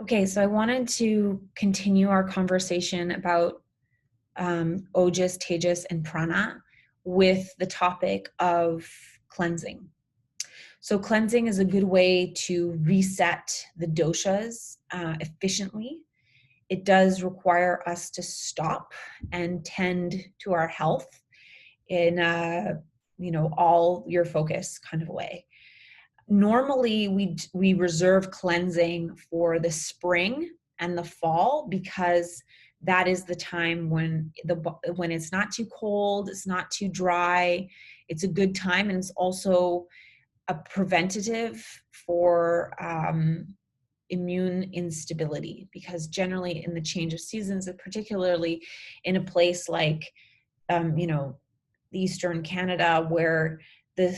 Okay, so I wanted to continue our conversation about ojas, tejas, and prana with the topic of cleansing. So cleansing is a good way to reset the doshas efficiently. It does require us to stop and tend to our health in all your focus kind of a way. Normally we reserve cleansing for the spring and the fall because that is the time when it's not too cold, it's not too dry, it's a good time, and it's also a preventative for immune instability, because generally in the change of seasons, particularly in a place like Eastern Canada, where the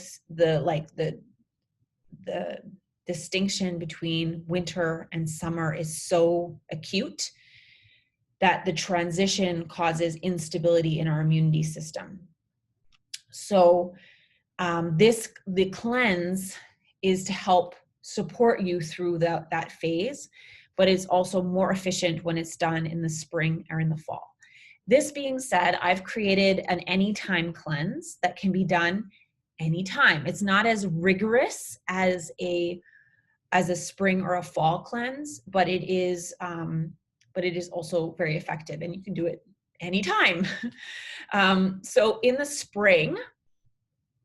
distinction between winter and summer is so acute that the transition causes instability in our immunity system. So the cleanse is to help support you through that phase, but it's also more efficient when it's done in the spring or in the fall. This being said, I've created an anytime cleanse that can be done anytime. It's not as rigorous as a spring or a fall cleanse, but it is also very effective, and you can do it anytime. So in the spring,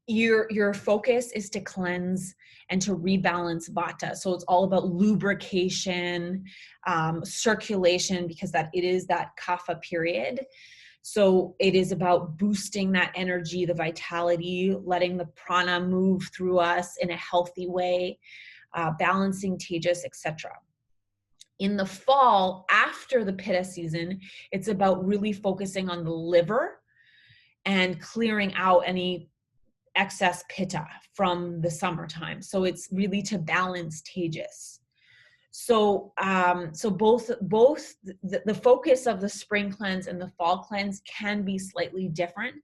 your focus is to cleanse and to rebalance vata. So it's all about lubrication, circulation, because it is that kapha period. So it is about boosting that energy, the vitality, letting the prana move through us in a healthy way, balancing tejas, etc. In the fall, after the pitta season, it's about really focusing on the liver and clearing out any excess pitta from the summertime. So it's really to balance tejas. So both the focus of the spring cleanse and the fall cleanse can be slightly different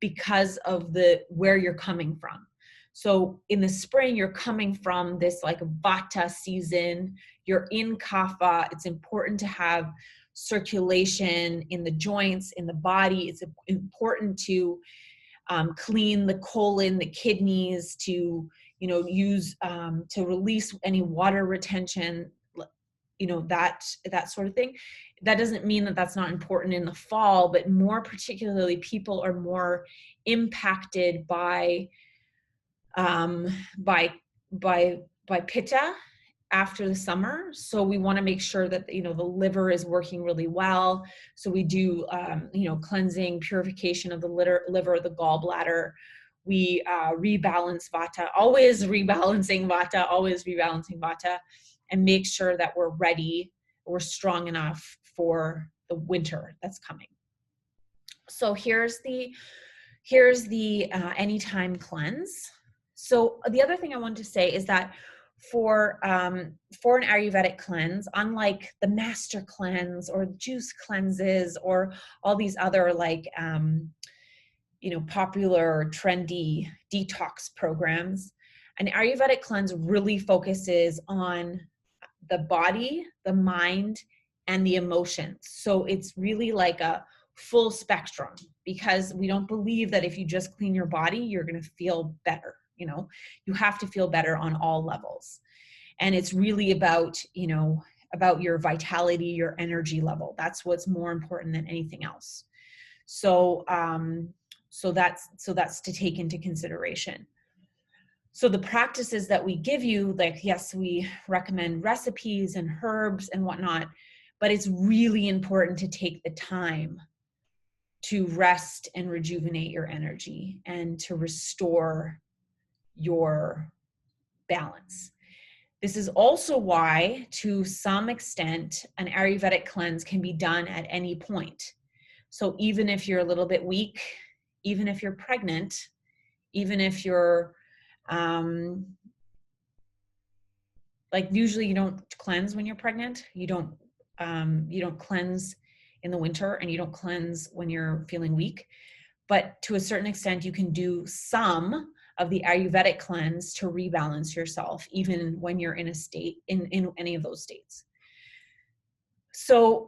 because of where you're coming from. So in the spring, you're coming from this like vata season, you're in kapha. It's important to have circulation in the joints, in the body. It's important to clean the colon, the kidneys, to use to release any water retention, that sort of thing. That doesn't mean that that's not important in the fall, but more particularly, people are more impacted by pitta after the summer. So we want to make sure that the liver is working really well. So we do cleansing, purification of the liver, the gallbladder. We rebalance vata, always rebalancing vata, and make sure that we're ready, we're strong enough for the winter that's coming. So here's the anytime cleanse. So the other thing I wanted to say is that for an Ayurvedic cleanse, unlike the master cleanse or juice cleanses or all these other popular trendy detox programs, an Ayurvedic cleanse really focuses on the body, the mind, and the emotions. So it's really like a full spectrum, because we don't believe that if you just clean your body, you're going to feel better. You have to feel better on all levels. And it's really about your vitality, your energy level. That's what's more important than anything else. So that's to take into consideration. So the practices that we give you, yes, we recommend recipes and herbs and whatnot, but it's really important to take the time to rest and rejuvenate your energy and to restore your balance. This is also why, to some extent, an Ayurvedic cleanse can be done at any point. So even if you're a little bit weak, even if you're pregnant, even if you're usually you don't cleanse when you're pregnant, you don't cleanse in the winter, and you don't cleanse when you're feeling weak. But to a certain extent, you can do some of the Ayurvedic cleanse to rebalance yourself, even when you're in a state, in any of those states. So,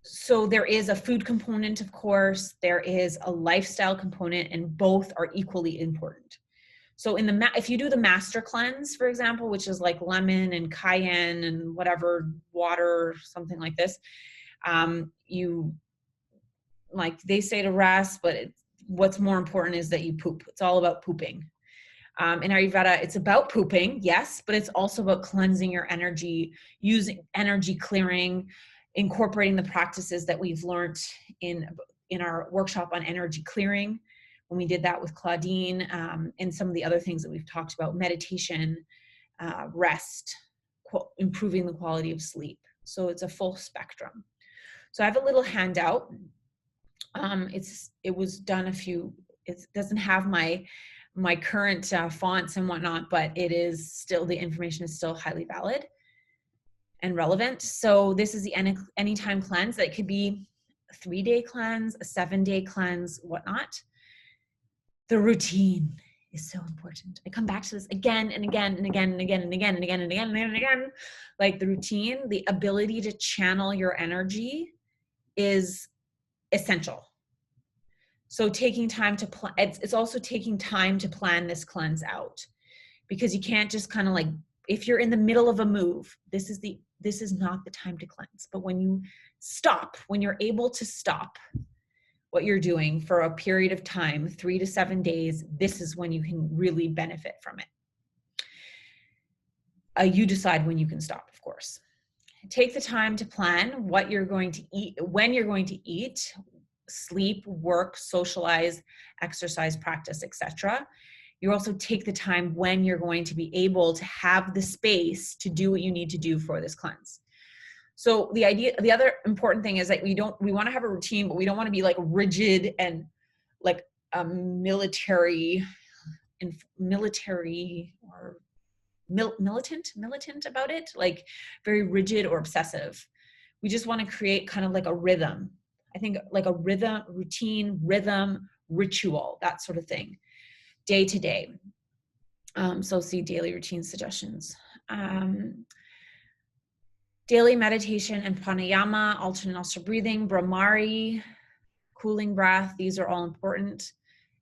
so there is a food component, of course, there is a lifestyle component, and both are equally important. So if you do the master cleanse, for example, which is like lemon and cayenne and whatever, water, something like this, you, like they say to rest, but what's more important is that you poop. It's all about pooping. In Ayurveda, it's about pooping, yes, but it's also about cleansing your energy, using energy clearing, incorporating the practices that we've learned in our workshop on energy clearing, when we did that with Claudine, and some of the other things that we've talked about, meditation, rest, improving the quality of sleep. So it's a full spectrum. So I have a little handout. It was done it doesn't have my current fonts and whatnot, but it is still, the information is still highly valid and relevant. So this is the anytime cleanse. That could be a 3-day cleanse, a 7-day cleanse, whatnot. The routine is so important. I come back to this again and again and again and again and again and again and again and again and again. Like the routine, the ability to channel your energy is essential. So taking time to plan, it's also taking time to plan this cleanse out, because you can't just kind of like, if you're in the middle of a move, this is not the time to cleanse. But when you stop, when you're able to stop what you're doing for a period of time, 3 to 7 days, this is when you can really benefit from it. You decide when you can stop, of course. Take the time to plan what you're going to eat, when you're going to eat, sleep, work, socialize, exercise, practice, etc. You also take the time when you're going to be able to have the space to do what you need to do for this cleanse. So the other important thing is that we want to have a routine, but we don't want to be like rigid and like a military or militant about it, like very rigid or obsessive. We just want to create kind of like a rhythm. I think like a routine, ritual, that sort of thing, day to day. So see daily routine suggestions. Daily meditation and pranayama, alternate nostril breathing, Brahmari, cooling breath, these are all important.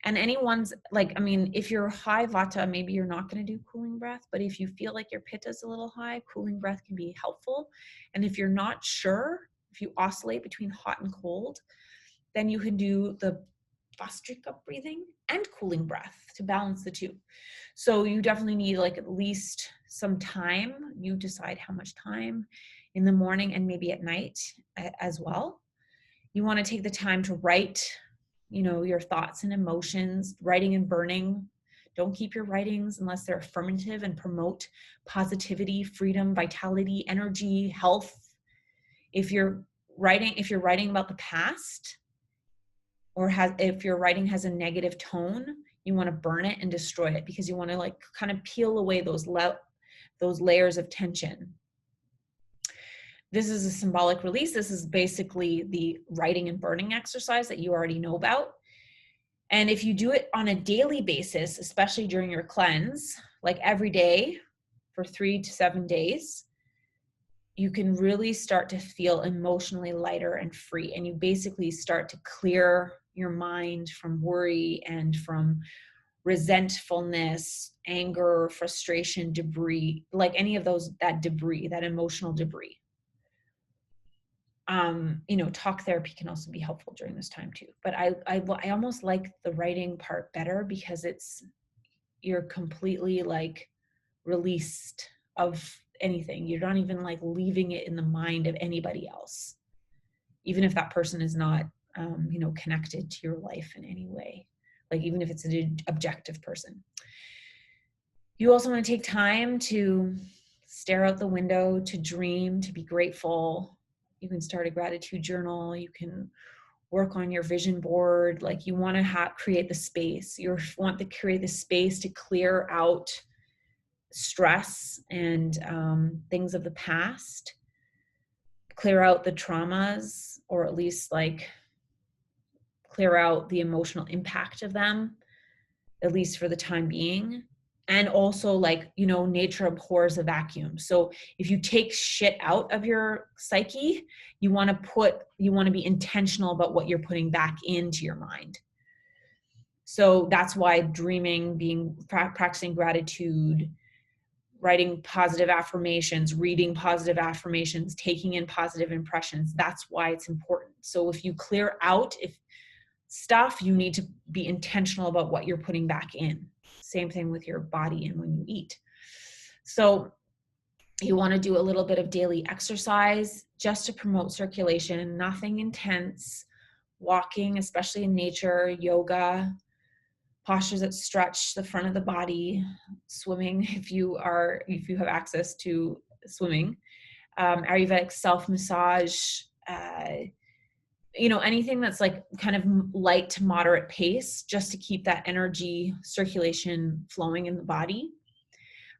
And anyone's like, I mean, if you're high vata, maybe you're not going to do cooling breath, but if you feel like your pitta is a little high, cooling breath can be helpful. And if you're not sure, if you oscillate between hot and cold, then you can do the Vastrika breathing and cooling breath to balance the two. So you definitely need like at least some time. You decide how much time in the morning and maybe at night as well. You want to take the time to write, your thoughts and emotions, writing and burning. Don't keep your writings unless they're affirmative and promote positivity, freedom, vitality, energy, health. If you're writing about the past, or if your writing has a negative tone, you want to burn it and destroy it, because you want to like kind of peel away those layers of tension. This is a symbolic release. This is basically the writing and burning exercise that you already know about. And if you do it on a daily basis, especially during your cleanse, like every day for 3 to 7 days, you can really start to feel emotionally lighter and free. And you basically start to clear your mind from worry and from resentfulness, anger, frustration, debris, like any of that debris, that emotional debris. Talk therapy can also be helpful during this time too. But I almost like the writing part better, because you're completely like released of anything. You're not even like leaving it in the mind of anybody else, even if that person is not, connected to your life in any way. Like even if it's an objective person. You also want to take time to stare out the window, to dream, to be grateful. You can start a gratitude journal. You can work on your vision board. Like you want to create the space. You want to create the space to clear out stress and things of the past, clear out the traumas, or at least like clear out the emotional impact of them, at least for the time being. And also, like, you know, nature abhors a vacuum. So if you take shit out of your psyche, you want to be intentional about what you're putting back into your mind. So that's why dreaming, practicing gratitude, writing positive affirmations, reading positive affirmations, taking in positive impressions, that's why it's important. So if you clear out stuff, you need to be intentional about what you're putting back in. Same thing with your body and when you eat. So you want to do a little bit of daily exercise just to promote circulation, nothing intense, walking, especially in nature, yoga, postures that stretch the front of the body, swimming if you have access to swimming, Ayurvedic self-massage, you know, anything that's like kind of light to moderate pace, just to keep that energy circulation flowing in the body.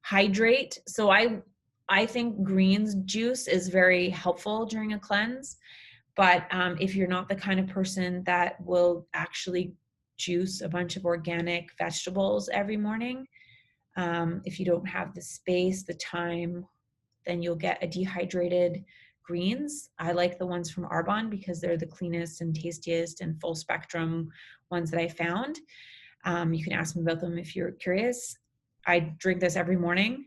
Hydrate. So I think greens juice is very helpful during a cleanse, but if you're not the kind of person that will actually juice a bunch of organic vegetables every morning, if you don't have the space, the time, then you'll get a dehydrated greens. I like the ones from Arbonne because they're the cleanest and tastiest and full spectrum ones that I found. You can ask me about them if you're curious. I drink this every morning,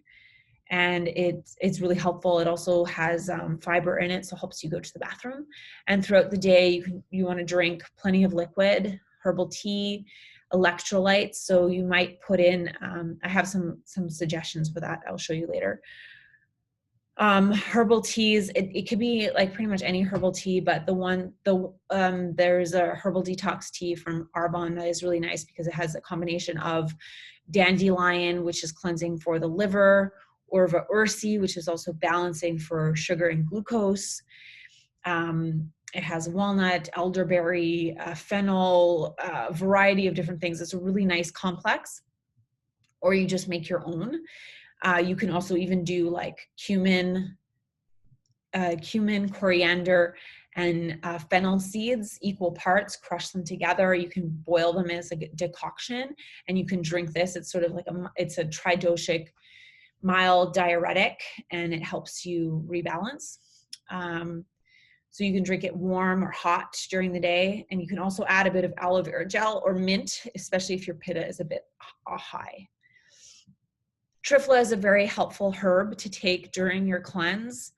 and it's really helpful. It also has fiber in it, so it helps you go to the bathroom. And throughout the day, you want to drink plenty of liquid, herbal tea, electrolytes. So you might put in, I have some suggestions for that. I'll show you later. Herbal teas, it could be like pretty much any herbal tea, but there's a herbal detox tea from Arbonne that is really nice because it has a combination of dandelion, which is cleansing for the liver, Orva ursi, which is also balancing for sugar and glucose. It has walnut, elderberry, fennel, a variety of different things. It's a really nice complex, or you just make your own. You can also even do like cumin, coriander, and fennel seeds, equal parts, crush them together. You can boil them as a decoction, and you can drink this. It's sort of like it's a tridoshic, mild diuretic, and it helps you rebalance. So you can drink it warm or hot during the day, and you can also add a bit of aloe vera gel or mint, especially if your pitta is a bit high. Triphala is a very helpful herb to take during your cleanse.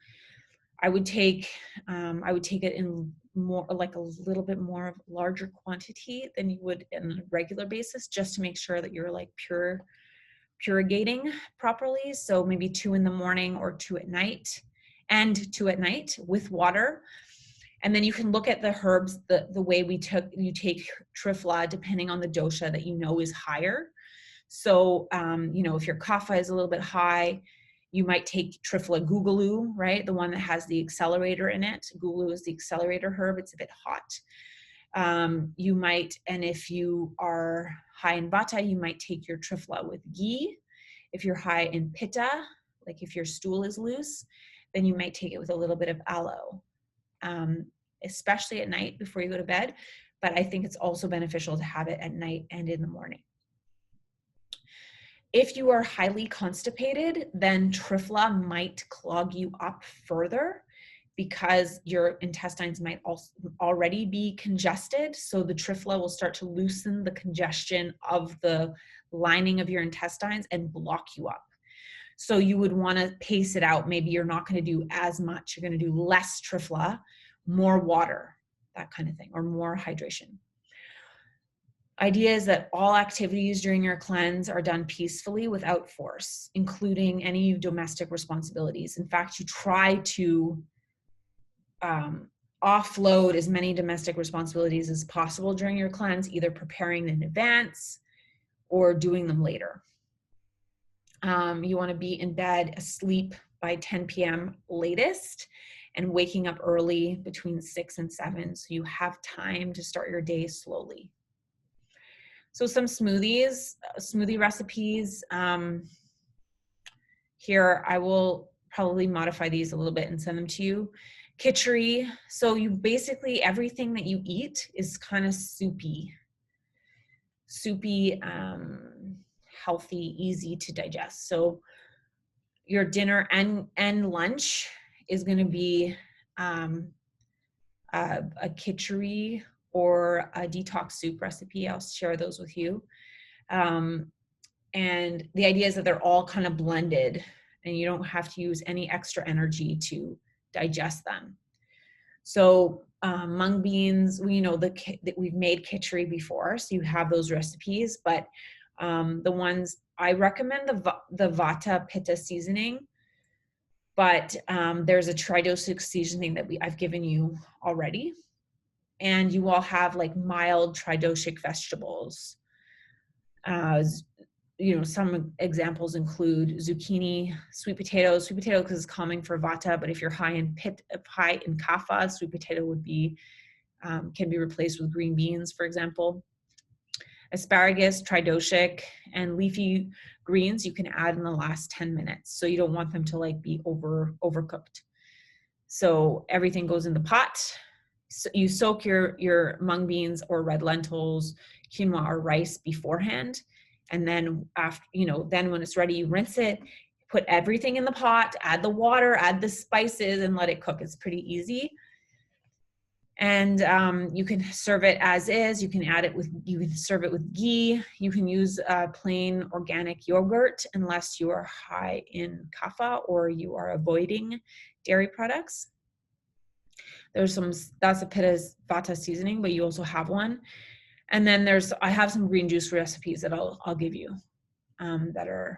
I would take it in more, like a little bit more of larger quantity than you would on a regular basis, just to make sure that you're like purgating properly. So maybe 2 in the morning or 2 at night, and 2 at night with water. And then you can look at the herbs, the way you take Triphala, depending on the dosha that you know is higher. So, you know, if your kapha is a little bit high, you might take Triphala Guggulu, right? The one that has the accelerator in it. Guggulu is the accelerator herb. It's a bit hot. You might, and if you are high in vata, you might take your Triphala with ghee. If you're high in pitta, like if your stool is loose, then you might take it with a little bit of aloe, especially at night before you go to bed. But I think it's also beneficial to have it at night and in the morning. If you are highly constipated, then Triphala might clog you up further because your intestines might also already be congested. So the Triphala will start to loosen the congestion of the lining of your intestines and block you up. So you would want to pace it out. Maybe you're not going to do as much. You're going to do less Triphala, more water, that kind of thing, or more hydration. Idea is that all activities during your cleanse are done peacefully without force, including any domestic responsibilities. In fact, you try to offload as many domestic responsibilities as possible during your cleanse, either preparing in advance or doing them later. You want to be in bed asleep by 10 p.m. latest, and waking up early between 6 and 7, so you have time to start your day slowly. So some smoothie recipes. Here, I will probably modify these a little bit and send them to you. Khichdi. So you basically, everything that you eat is kind of soupy, healthy, easy to digest. So your dinner and lunch is going to be a khichdi or a detox soup recipe. I'll share those with you. And the idea is that they're all kind of blended and you don't have to use any extra energy to digest them. So mung beans, we know that we've made khichdi before, so you have those recipes, but the ones I recommend the Vata Pitta seasoning, but there's a tridosic seasoning that I've given you already. And you all have like mild tridosic vegetables. Some examples include zucchini, sweet potato because it's calming for Vata, but if you're high in Kapha, sweet potato would be, can be replaced with green beans, for example. Asparagus, tridosic, and leafy greens you can add in the last 10 minutes. So you don't want them to like be overcooked. So everything goes in the pot. So you soak your mung beans or red lentils, quinoa or rice beforehand. And then after, then when it's ready, you rinse it, put everything in the pot, add the water, add the spices, and let it cook. It's pretty easy. And you can serve it as is. You can serve it with ghee. You can use plain organic yogurt unless you are high in kapha or you are avoiding dairy products. That's a Pitta's Vata seasoning, but you also have one. And then I have some green juice recipes that I'll give you that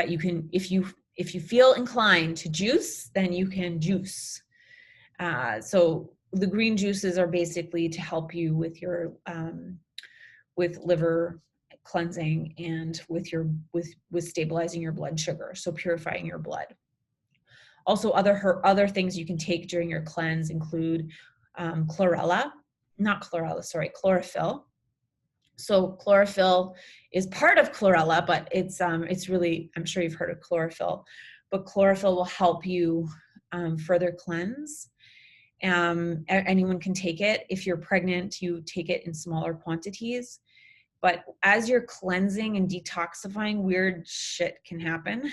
you can, if you feel inclined to juice, then you can juice. So the green juices are basically to help you with your with liver cleansing and with stabilizing your blood sugar, so purifying your blood. Also, other things you can take during your cleanse include chlorophyll. So chlorophyll is part of chlorella, but it's really, I'm sure you've heard of chlorophyll, but chlorophyll will help you further cleanse. Anyone can take it. If you're pregnant, you take it in smaller quantities. But as you're cleansing and detoxifying, weird shit can happen.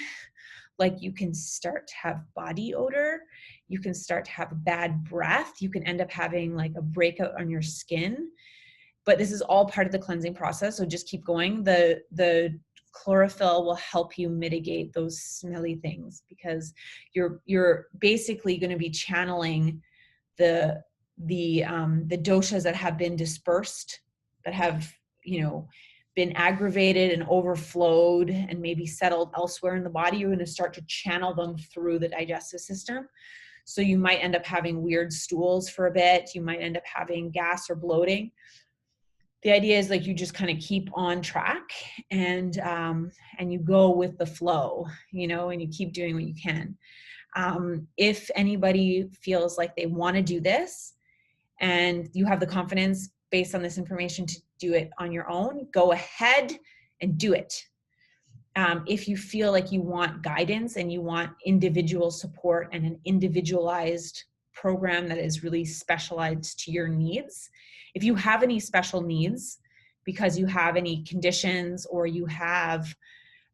Like you can start to have body odor, you can start to have bad breath, you can end up having like a breakout on your skin. But this is all part of the cleansing process, so just keep going. The chlorophyll will help you mitigate those smelly things because you're basically going to be channeling the doshas that have been dispersed, that have been aggravated and overflowed and maybe settled elsewhere in the body. You're going to start to channel them through the digestive system. So you might end up having weird stools for a bit. You might end up having gas or bloating. The idea is like you just kind of keep on track and you go with the flow, and you keep doing what you can. If anybody feels like they want to do this and you have the confidence based on this information to do it on your own, go ahead and do it. If you feel like you want guidance and you want individual support and an individualized program that is really specialized to your needs, if you have any special needs because you have any conditions, or you have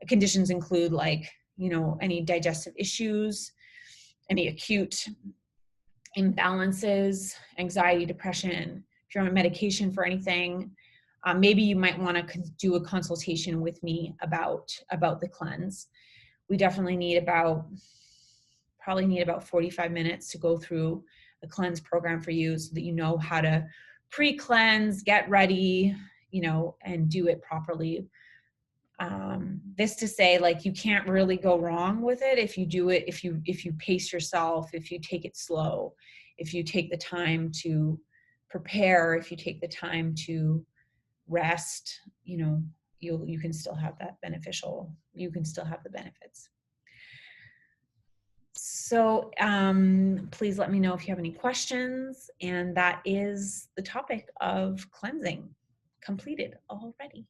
conditions include like, any digestive issues, any acute imbalances, anxiety, depression, if you're on medication for anything, maybe you might want to do a consultation with me about the cleanse. We definitely probably need about 45 minutes to go through the cleanse program for you so that you know how to pre-cleanse, get ready, and do it properly. This to say, like, you can't really go wrong with it if you do it, if you pace yourself, if you take it slow, if you take the time to prepare, if you take the time to rest, you can still have that you can still have the benefits. So please let me know if you have any questions. And that is the topic of cleansing completed already.